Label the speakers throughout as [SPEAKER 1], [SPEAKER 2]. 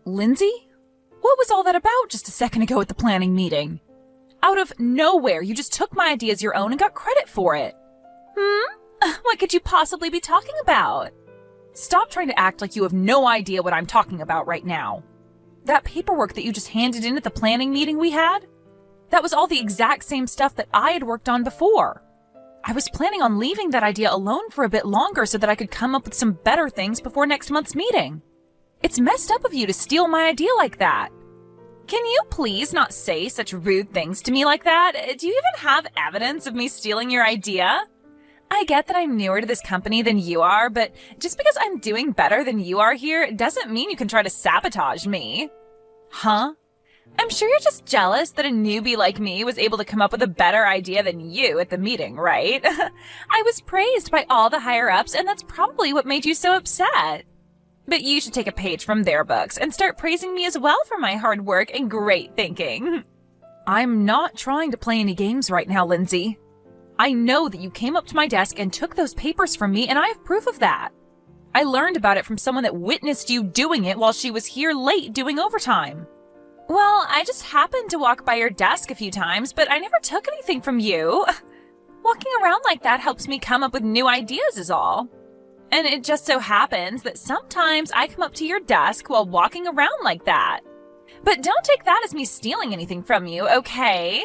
[SPEAKER 1] Lindsay? What was all that about just a second ago at the planning meeting? Out of nowhere, you just took my idea as your own and got credit for it. What could you possibly be talking about? Stop trying to act like you have no idea what I'm talking about right now. That paperwork that you just handed in at the planning meeting we had? That was all the exact same stuff that I had worked on before. I was planning on leaving that idea alone for a bit longer so that I could come up with some better things before next month's meeting. It's messed up of you to steal my idea like that. Can you please not say such rude things to me like that? Do you even have evidence of me stealing your idea? I get that I'm newer to this company than you are, but just because I'm doing better than you are here doesn't mean you can try to sabotage me. Huh? I'm sure you're just jealous that a newbie like me was able to come up with a better idea than you at the meeting, right? I was praised by all the higher-ups, and that's probably what made you so upset. But you should take a page from their books and start praising me as well for my hard work and great thinking. I'm not trying to play any games right now, Lindsay. I know that you came up to my desk and took those papers from me, and I have proof of that. I learned about it from someone that witnessed you doing it while she was here late doing overtime. Well, I just happened to walk by your desk a few times, but I never took anything from you. Walking around like that helps me come up with new ideas is all. And it just so happens that sometimes I come up to your desk while walking around like that. But don't take that as me stealing anything from you, okay?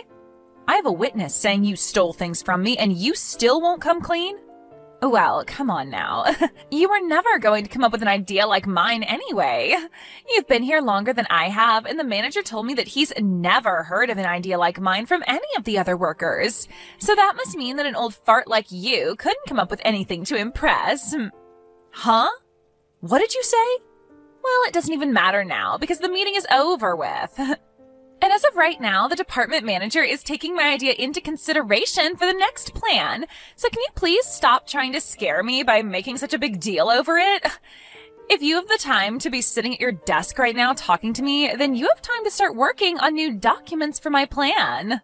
[SPEAKER 1] I have a witness saying you stole things from me and you still won't come clean? Well, come on now. You were never going to come up with an idea like mine anyway. You've been here longer than I have, and the manager told me that he's never heard of an idea like mine from any of the other workers. So that must mean that an old fart like you couldn't come up with anything to impress. Huh? What did you say? Well, it doesn't even matter now because the meeting is over with. And as of right now, the department manager is taking my idea into consideration for the next plan. So can you please stop trying to scare me by making such a big deal over it? If you have the time to be sitting at your desk right now talking to me, then you have time to start working on new documents for my plan.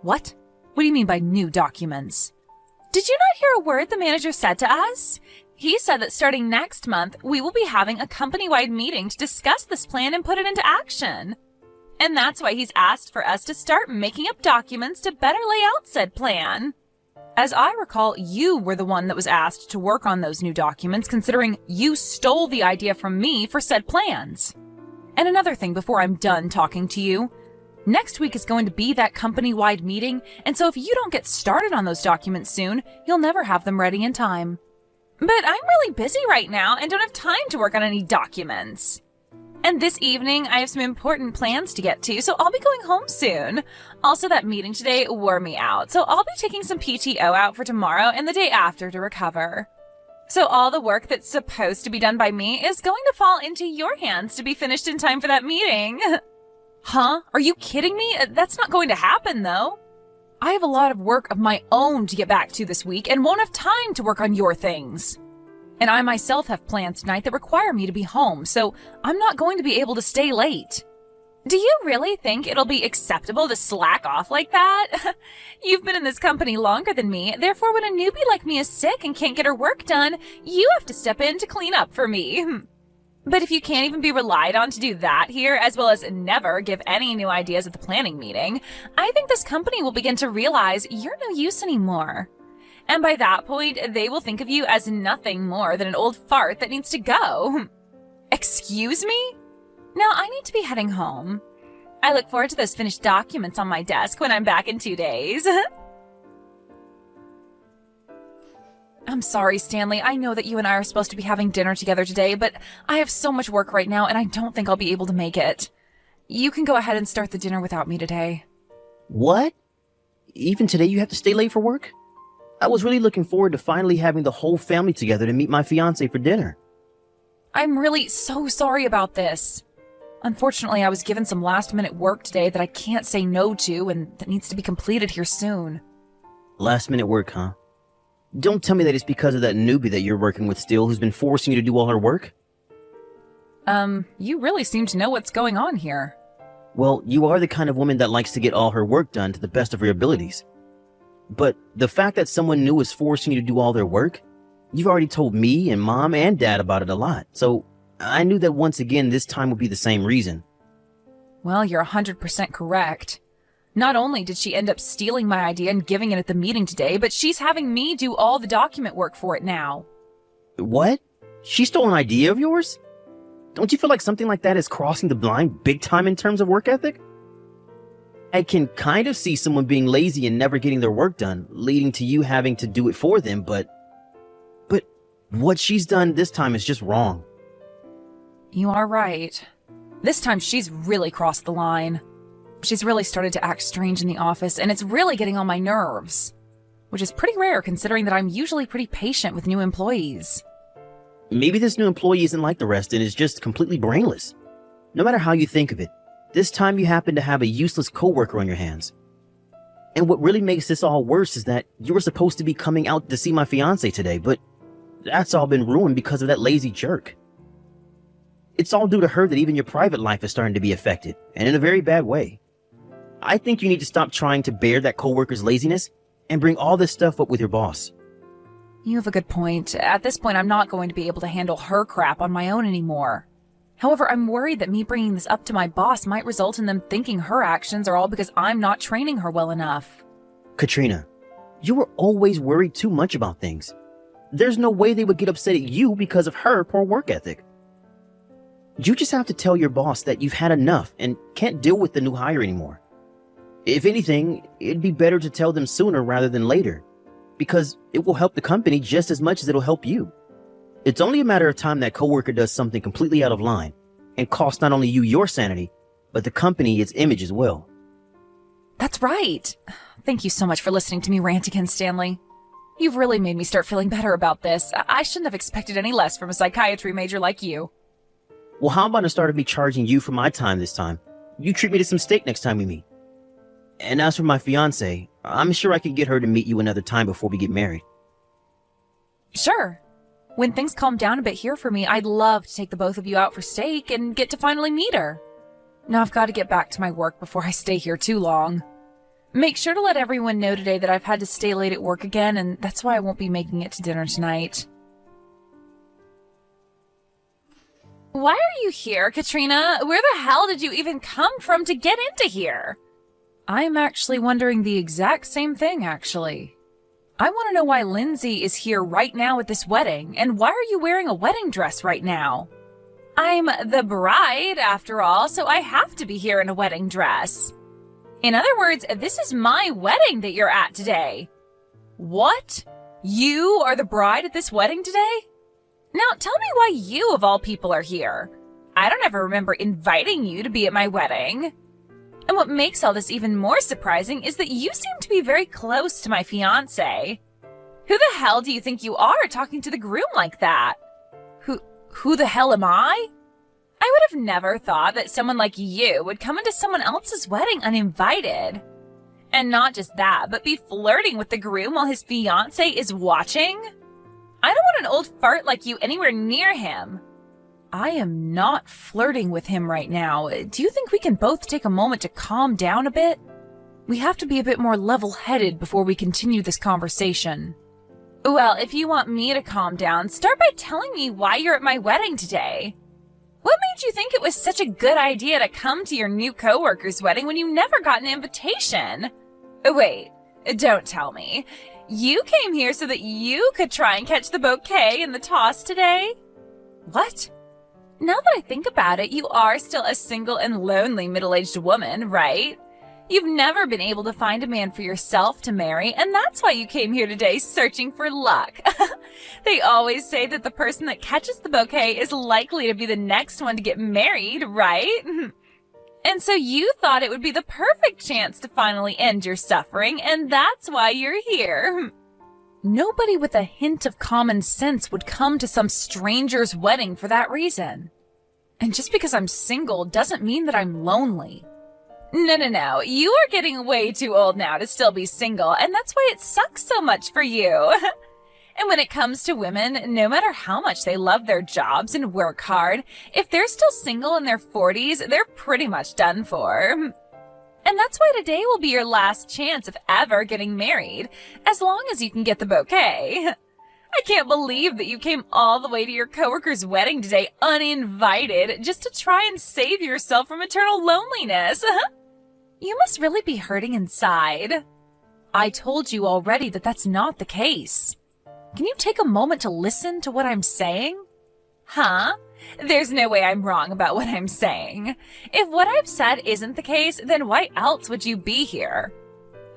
[SPEAKER 1] What? What do you mean by new documents? Did you not hear a word the manager said to us? He said that starting next month, we will be having a company-wide meeting to discuss this plan and put it into action. And that's why he's asked for us to start making up documents to better lay out said plan. As I recall, you were the one that was asked to work on those new documents, considering you stole the idea from me for said plans. And another thing before I'm done talking to you, next week is going to be that company-wide meeting, and so if you don't get started on those documents soon, you'll never have them ready in time. But I'm really busy right now and don't have time to work on any documents. And this evening, I have some important plans to get to, so I'll be going home soon. Also, that meeting today wore me out, so I'll be taking some PTO out for tomorrow and the day after to recover. So all the work that's supposed to be done by me is going to fall into your hands to be finished in time for that meeting. Huh? Are you kidding me? That's not going to happen, though. I have a lot of work of my own to get back to this week and won't have time to work on your things. And I myself have plans tonight that require me to be home, so I'm not going to be able to stay late. Do you really think it'll be acceptable to slack off like that? You've been in this company longer than me, therefore when a newbie like me is sick and can't get her work done, you have to step in to clean up for me. But if you can't even be relied on to do that here, as well as never give any new ideas at the planning meeting, I think this company will begin to realize you're no use anymore. And by that point, they will think of you as nothing more than an old fart that needs to go. Excuse me? Now I need to be heading home. I look forward to those finished documents on my desk when I'm back in 2 days. I'm sorry, Stanley. I know that you and I are supposed to be having dinner together today, but I have so much work right now and I don't think I'll be able to make it. You can go ahead and start the dinner without me today.
[SPEAKER 2] What? Even today you have to stay late for work? I was really looking forward to finally having the whole family together to meet my fiancé for dinner.
[SPEAKER 1] I'm really so sorry about this. Unfortunately, I was given some last-minute work today that I can't say no to and that needs to be completed here soon.
[SPEAKER 2] Last-minute work, huh? Don't tell me that it's because of that newbie that you're working with still who's been forcing you to do all her work?
[SPEAKER 1] You really seem to know what's going on here.
[SPEAKER 2] Well, you are the kind of woman that likes to get all her work done to the best of her abilities. But the fact that someone new is forcing you to do all their work, you've already told me and Mom and Dad about it a lot, so I knew that once again this time would be the same reason.
[SPEAKER 1] Well, you're 100% correct. Not only did she end up stealing my idea and giving it at the meeting today, but she's having me do all the document work for it now.
[SPEAKER 2] What? She stole an idea of yours? Don't you feel like something like that is crossing the line big time in terms of work ethic? I can kind of see someone being lazy and never getting their work done, leading to you having to do it for them, but what she's done this time is just wrong.
[SPEAKER 1] You are right. This time she's really crossed the line. She's really started to act strange in the office, and it's really getting on my nerves. Which is pretty rare considering that I'm usually pretty patient with new employees.
[SPEAKER 2] Maybe this new employee isn't like the rest and is just completely brainless. No matter how you think of it, this time you happen to have a useless coworker on your hands. And what really makes this all worse is that you were supposed to be coming out to see my fiancé today, but that's all been ruined because of that lazy jerk. It's all due to her that even your private life is starting to be affected, and in a very bad way. I think you need to stop trying to bear that coworker's laziness and bring all this stuff up with your boss.
[SPEAKER 1] You have a good point. At this point, I'm not going to be able to handle her crap on my own anymore. However, I'm worried that me bringing this up to my boss might result in them thinking her actions are all because I'm not training her well enough.
[SPEAKER 2] Katrina, you were always worried too much about things. There's no way they would get upset at you because of her poor work ethic. You just have to tell your boss that you've had enough and can't deal with the new hire anymore. If anything, it'd be better to tell them sooner rather than later, because it will help the company just as much as it'll help you. It's only a matter of time that coworker does something completely out of line and costs not only you your sanity, but the company its image as well.
[SPEAKER 1] That's right. Thank you so much for listening to me rant again, Stanley. You've really made me start feeling better about this. I shouldn't have expected any less from a psychiatry major like you.
[SPEAKER 2] Well, how about instead of me charging you for my time this time, you treat me to some steak next time we meet? And as for my fiancé, I'm sure I can get her to meet you another time before we get married.
[SPEAKER 1] Sure. When things calm down a bit here for me, I'd love to take the both of you out for steak and get to finally meet her. Now I've got to get back to my work before I stay here too long. Make sure to let everyone know today that I've had to stay late at work again, and that's why I won't be making it to dinner tonight. Why are you here, Katrina? Where the hell did you even come from to get into here? I'm actually wondering the exact same thing, actually. I want to know why Lindsay is here right now at this wedding, and why are you wearing a wedding dress right now? I'm the bride, after all, so I have to be here in a wedding dress. In other words, this is my wedding that you're at today. What? You are the bride at this wedding today? Now, tell me why you, of all people, are here. I don't ever remember inviting you to be at my wedding. And what makes all this even more surprising is that you seem to be very close to my fiancé. Who the hell do you think you are talking to the groom like that? Who the hell am I? I would have never thought that someone like you would come into someone else's wedding uninvited. And not just that, but be flirting with the groom while his fiancé is watching? I don't want an old fart like you anywhere near him. I am not flirting with him right now. Do you think we can both take a moment to calm down a bit? We have to be a bit more level-headed before we continue this conversation. Well, if you want me to calm down, start by telling me why you're at my wedding today. What made you think it was such a good idea to come to your new coworker's wedding when you never got an invitation? Wait, don't tell me. You came here so that you could try and catch the bouquet in the toss today? What? Now that I think about it, you are still a single and lonely middle-aged woman, right? You've never been able to find a man for yourself to marry, and that's why you came here today searching for luck. They always say that the person that catches the bouquet is likely to be the next one to get married, right? And so you thought it would be the perfect chance to finally end your suffering, and that's why you're here. Nobody with a hint of common sense would come to some stranger's wedding for that reason. And just because I'm single doesn't mean that I'm lonely. No. You are getting way too old now to still be single, and that's why it sucks so much for you. And when it comes to women, no matter how much they love their jobs and work hard, if they're still single in their 40s, they're pretty much done for. And that's why today will be your last chance of ever getting married, as long as you can get the bouquet. I can't believe that you came all the way to your coworker's wedding today uninvited just to try and save yourself from eternal loneliness. You must really be hurting inside. I told you already that that's not the case. Can you take a moment to listen to what I'm saying? Huh? There's no way I'm wrong about what I'm saying. If what I've said isn't the case, then why else would you be here?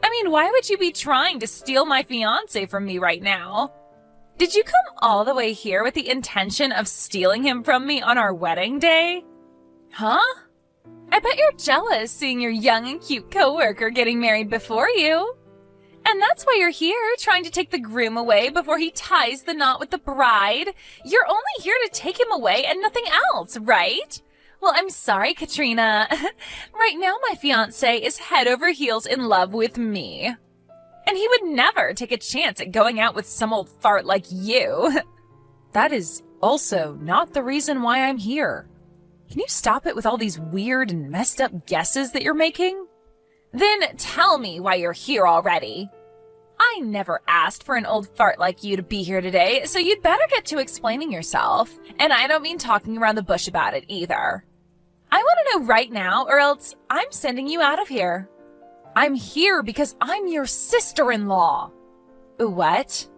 [SPEAKER 1] I mean, why would you be trying to steal my fiancé from me right now? Did you come all the way here with the intention of stealing him from me on our wedding day? Huh? I bet you're jealous seeing your young and cute coworker getting married before you. And that's why you're here, trying to take the groom away before he ties the knot with the bride. You're only here to take him away and nothing else, right? Well, I'm sorry, Katrina. Right now, my fiancé is head over heels in love with me. And he would never take a chance at going out with some old fart like you. That is also not the reason why I'm here. Can you stop it with all these weird and messed up guesses that you're making? Then tell me why you're here already. I never asked for an old fart like you to be here today, so you'd better get to explaining yourself. And I don't mean talking around the bush about it either. I want to know right now, or else I'm sending you out of here. I'm here because I'm your sister-in-law. What?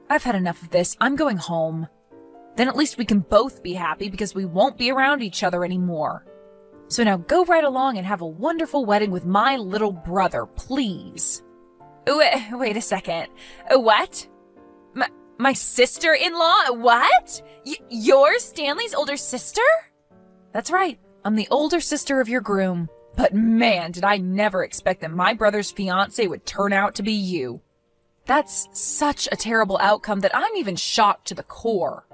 [SPEAKER 1] I've had enough of this. I'm going home. Then at least we can both be happy because we won't be around each other anymore. So now go right along and have a wonderful wedding with my little brother, please. Wait a second. What? My sister-in-law? What? You're Stanley's older sister? That's right. I'm the older sister of your groom. But man, did I never expect that my brother's fiancé would turn out to be you. That's such a terrible outcome that I'm even shocked to the core.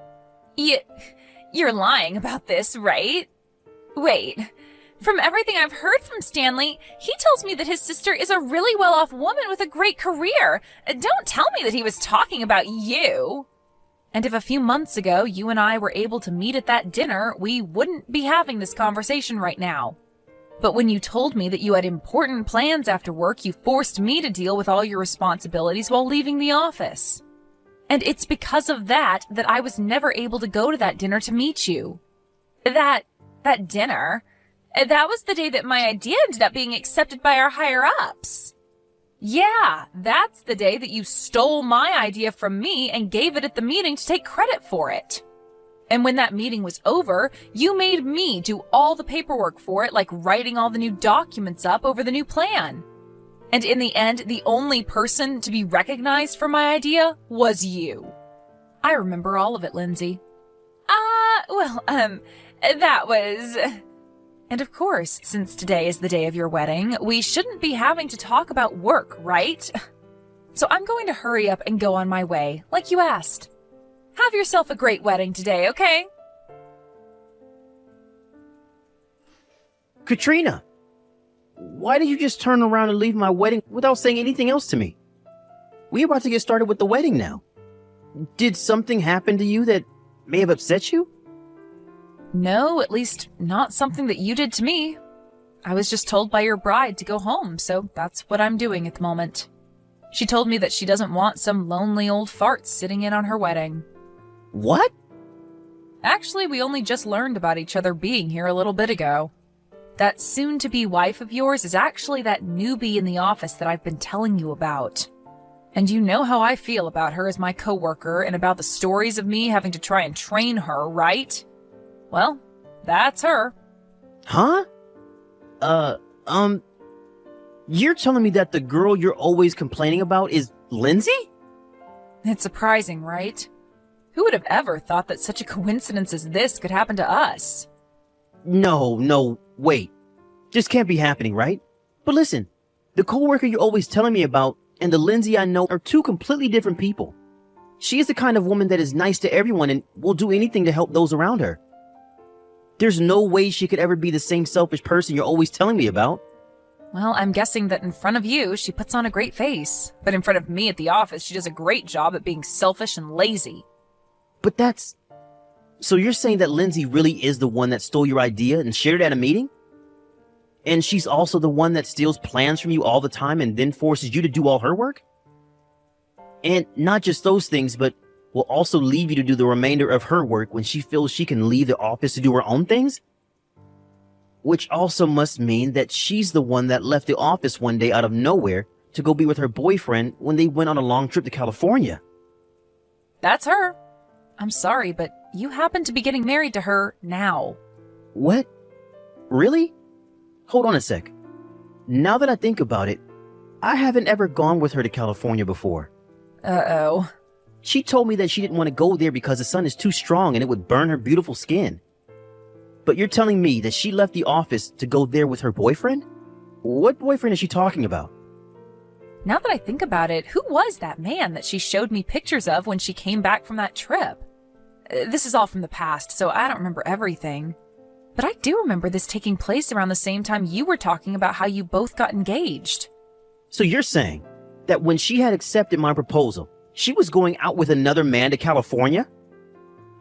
[SPEAKER 1] You're lying about this, right? Wait, from everything I've heard from Stanley, he tells me that his sister is a really well-off woman with a great career. Don't tell me that he was talking about you. And if a few months ago you and I were able to meet at that dinner, we wouldn't be having this conversation right now. But when you told me that you had important plans after work, you forced me to deal with all your responsibilities while leaving the office. And it's because of that that I was never able to go to that dinner to meet you. That dinner? That was the day that my idea ended up being accepted by our higher-ups. Yeah, that's the day that you stole my idea from me and gave it at the meeting to take credit for it. And when that meeting was over, you made me do all the paperwork for it, like writing all the new documents up over the new plan. And in the end, the only person to be recognized for my idea was you. I remember all of it, Lindsay. That was... And of course, since today is the day of your wedding, we shouldn't be having to talk about work, right? So I'm going to hurry up and go on my way, like you asked. Have yourself a great wedding today, okay?
[SPEAKER 2] Katrina, why did you just turn around and leave my wedding without saying anything else to me? We're about to get started with the wedding now. Did something happen to you that may have upset you?
[SPEAKER 1] No, at least not something that you did to me. I was just told by your bride to go home, so that's what I'm doing at the moment. She told me that she doesn't want some lonely old fart sitting in on her wedding.
[SPEAKER 2] What?
[SPEAKER 1] Actually, we only just learned about each other being here a little bit ago. That soon-to-be wife of yours is actually that newbie in the office that I've been telling you about. And you know how I feel about her as my coworker and about the stories of me having to try and train her, right? Well, that's her.
[SPEAKER 2] Huh? You're telling me that the girl you're always complaining about is Lindsay?
[SPEAKER 1] It's surprising, right? Who would have ever thought that such a coincidence as this could happen to us?
[SPEAKER 2] No, wait. This can't be happening, right? But listen, the coworker you're always telling me about and the Lindsay I know are two completely different people. She is the kind of woman that is nice to everyone and will do anything to help those around her. There's no way she could ever be the same selfish person you're always telling me about.
[SPEAKER 1] Well, I'm guessing that in front of you, she puts on a great face. But in front of me at the office, she does a great job at being selfish and lazy.
[SPEAKER 2] But that's... So you're saying that Lindsay really is the one that stole your idea and shared it at a meeting? And she's also the one that steals plans from you all the time and then forces you to do all her work? And not just those things, but will also leave you to do the remainder of her work when she feels she can leave the office to do her own things? Which also must mean that she's the one that left the office one day out of nowhere to go be with her boyfriend when they went on a long trip to California.
[SPEAKER 1] That's her. I'm sorry, but you happen to be getting married to her now.
[SPEAKER 2] What? Really? Hold on a sec. Now that I think about it, I haven't ever gone with her to California before.
[SPEAKER 1] Uh-oh.
[SPEAKER 2] She told me that she didn't want to go there because the sun is too strong and it would burn her beautiful skin. But you're telling me that she left the office to go there with her boyfriend? What boyfriend is she talking about?
[SPEAKER 1] Now that I think about it, who was that man that she showed me pictures of when she came back from that trip? This is all from the past, so I don't remember everything. But I do remember this taking place around the same time you were talking about how you both got engaged.
[SPEAKER 2] So you're saying that when she had accepted my proposal, she was going out with another man to California?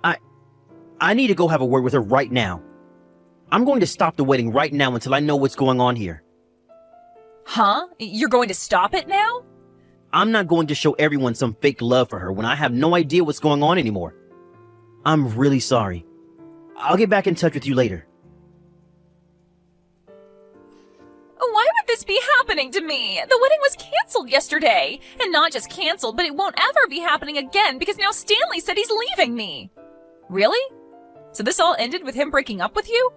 [SPEAKER 2] I need to go have a word with her right now. I'm going to stop the wedding right now until I know what's going on here.
[SPEAKER 1] Huh? You're going to stop it now?
[SPEAKER 2] I'm not going to show everyone some fake love for her when I have no idea what's going on anymore. I'm really sorry. I'll get back in touch with you later.
[SPEAKER 1] Why would this be happening to me? The wedding was canceled yesterday. And not just canceled, but it won't ever be happening again because now Stanley said he's leaving me. Really? So this all ended with him breaking up with you?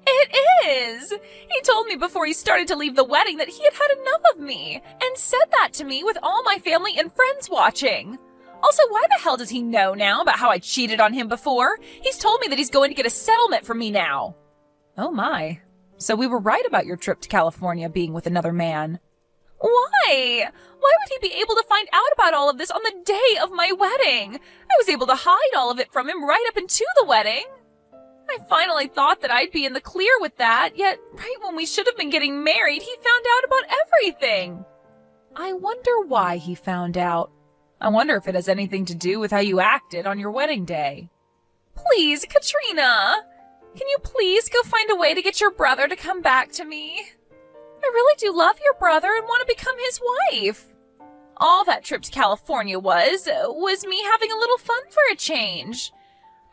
[SPEAKER 1] It is! He told me before he started to leave the wedding that he had had enough of me, and said that to me with all my family and friends watching. Also, why the hell does he know now about how I cheated on him before? He's told me that he's going to get a settlement from me now. Oh my. So we were right about your trip to California being with another man. Why? Why would he be able to find out about all of this on the day of my wedding? I was able to hide all of it from him right up into the wedding. I finally thought that I'd be in the clear with that, yet right when we should have been getting married, he found out about everything. I wonder why he found out. I wonder if it has anything to do with how you acted on your wedding day. Please, Katrina, can you please go find a way to get your brother to come back to me? I really do love your brother and want to become his wife. All that trip to California was me having a little fun for a change.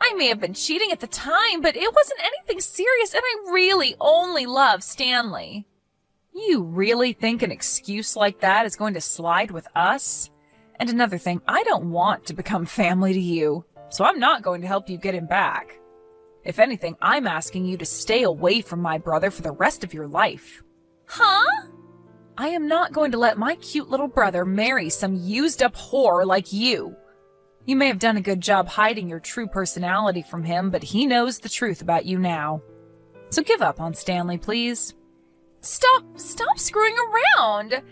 [SPEAKER 1] I may have been cheating at the time, but it wasn't anything serious, and I really only love Stanley. You really think an excuse like that is going to slide with us? And another thing, I don't want to become family to you, so I'm not going to help you get him back. If anything, I'm asking you to stay away from my brother for the rest of your life. Huh? I am not going to let my cute little brother marry some used-up whore like you. You may have done a good job hiding your true personality from him, but he knows the truth about you now. So give up on Stanley, please. Stop screwing around.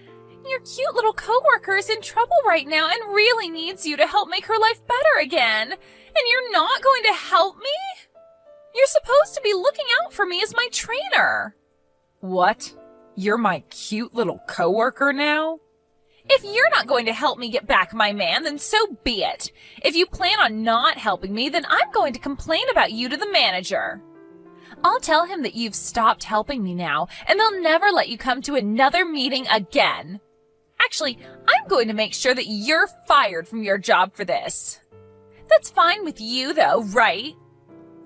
[SPEAKER 1] Your cute little coworker is in trouble right now and really needs you to help make her life better again. And you're not going to help me? You're supposed to be looking out for me as my trainer. What? You're my cute little coworker now? If you're not going to help me get back my man, then so be it. If you plan on not helping me, then I'm going to complain about you to the manager. I'll tell him that you've stopped helping me now, and they'll never let you come to another meeting again. Actually, I'm going to make sure that you're fired from your job for this. That's fine with you, though, right?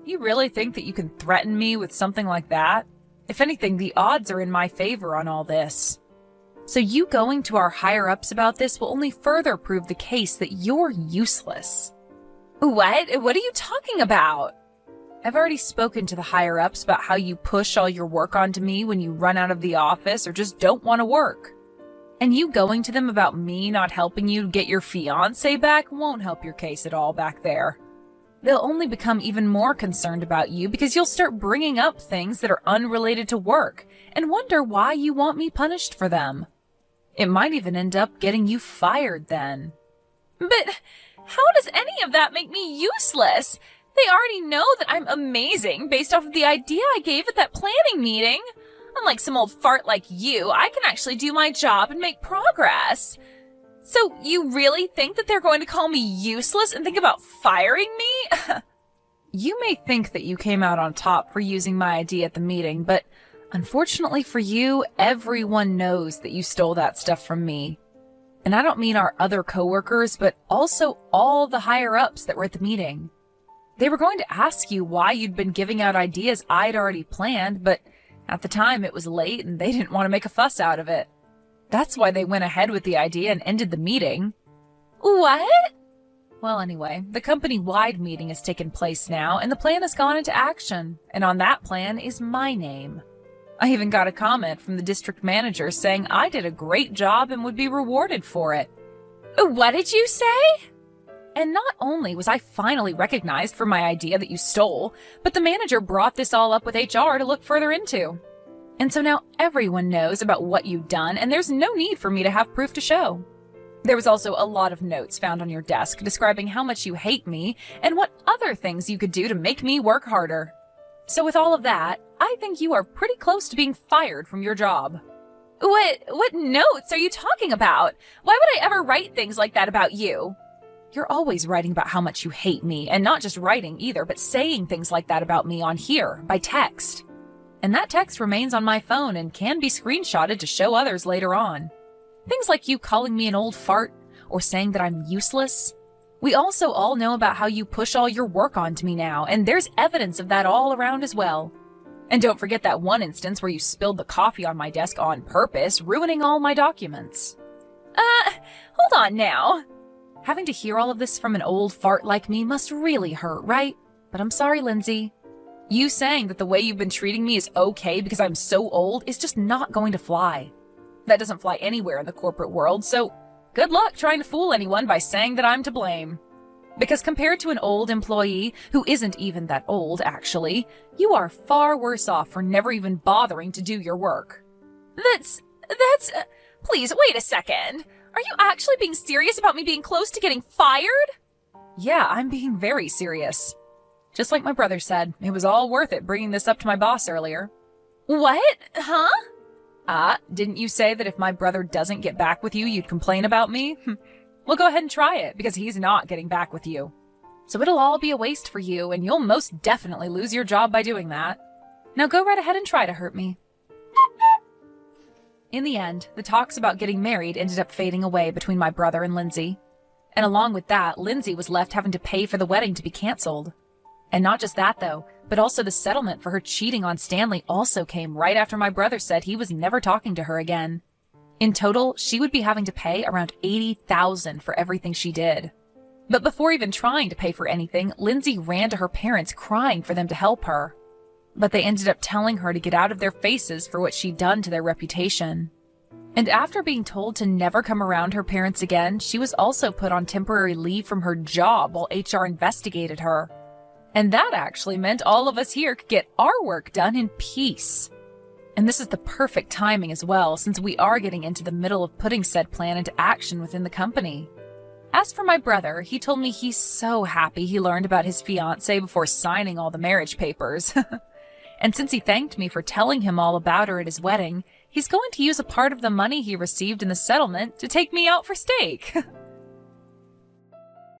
[SPEAKER 1] You really think that you can threaten me with something like that? If anything, the odds are in my favor on all this. So you going to our higher-ups about this will only further prove the case that you're useless. What? What are you talking about? I've already spoken to the higher-ups about how you push all your work onto me when you run out of the office or just don't want to work. And you going to them about me not helping you get your fiancé back won't help your case at all back there. They'll only become even more concerned about you because you'll start bringing up things that are unrelated to work and wonder why you want me punished for them. It might even end up getting you fired then. But how does any of that make me useless? They already know that I'm amazing based off of the idea I gave at that planning meeting. Unlike some old fart like you, I can actually do my job and make progress. So you really think that they're going to call me useless and think about firing me? You may think that you came out on top for using my idea at the meeting, but unfortunately for you, everyone knows that you stole that stuff from me. And I don't mean our other coworkers, but also all the higher-ups that were at the meeting. They were going to ask you why you'd been giving out ideas I'd already planned, but at the time it was late and they didn't want to make a fuss out of it. That's why they went ahead with the idea and ended the meeting. What? Well, anyway, the company-wide meeting has taken place now, and the plan has gone into action, and on that plan is my name. I even got a comment from the district manager saying I did a great job and would be rewarded for it. What did you say? And not only was I finally recognized for my idea that you stole, but the manager brought this all up with HR to look further into. And so now everyone knows about what you've done, and there's no need for me to have proof to show. There was also a lot of notes found on your desk describing how much you hate me and what other things you could do to make me work harder. So with all of that, I think you are pretty close to being fired from your job. What notes are you talking about? Why would I ever write things like that about you? You're always writing about how much you hate me, and not just writing either, but saying things like that about me on here, by text. And that text remains on my phone and can be screenshotted to show others later on. Things like you calling me an old fart, or saying that I'm useless. We also all know about how you push all your work onto me now, and there's evidence of that all around as well. And don't forget that one instance where you spilled the coffee on my desk on purpose, ruining all my documents. Hold on now. Having to hear all of this from an old fart like me must really hurt, right? But I'm sorry, Lindsay. You saying that the way you've been treating me is okay because I'm so old is just not going to fly. That doesn't fly anywhere in the corporate world, so good luck trying to fool anyone by saying that I'm to blame. Because compared to an old employee, who isn't even that old, actually, you are far worse off for never even bothering to do your work. Please, wait a second. Are you actually being serious about me being close to getting fired? Yeah, I'm being very serious. Just like my brother said, it was all worth it bringing this up to my boss earlier. What? Huh? Didn't you say that if my brother doesn't get back with you, you'd complain about me? Well, go ahead and try it, because he's not getting back with you. So it'll all be a waste for you, and you'll most definitely lose your job by doing that. Now go right ahead and try to hurt me. In the end, the talks about getting married ended up fading away between my brother and Lindsay. And along with that, Lindsay was left having to pay for the wedding to be canceled. And not just that, though, but also the settlement for her cheating on Stanley also came right after my brother said he was never talking to her again. In total, she would be having to pay around $80,000 for everything she did. But before even trying to pay for anything, Lindsay ran to her parents crying for them to help her. But they ended up telling her to get out of their faces for what she'd done to their reputation. And after being told to never come around her parents again, she was also put on temporary leave from her job while HR investigated her. And that actually meant all of us here could get our work done in peace. And this is the perfect timing as well, since we are getting into the middle of putting said plan into action within the company. As for my brother, he told me he's so happy he learned about his fiancée before signing all the marriage papers. And since he thanked me for telling him all about her at his wedding, he's going to use a part of the money he received in the settlement to take me out for steak.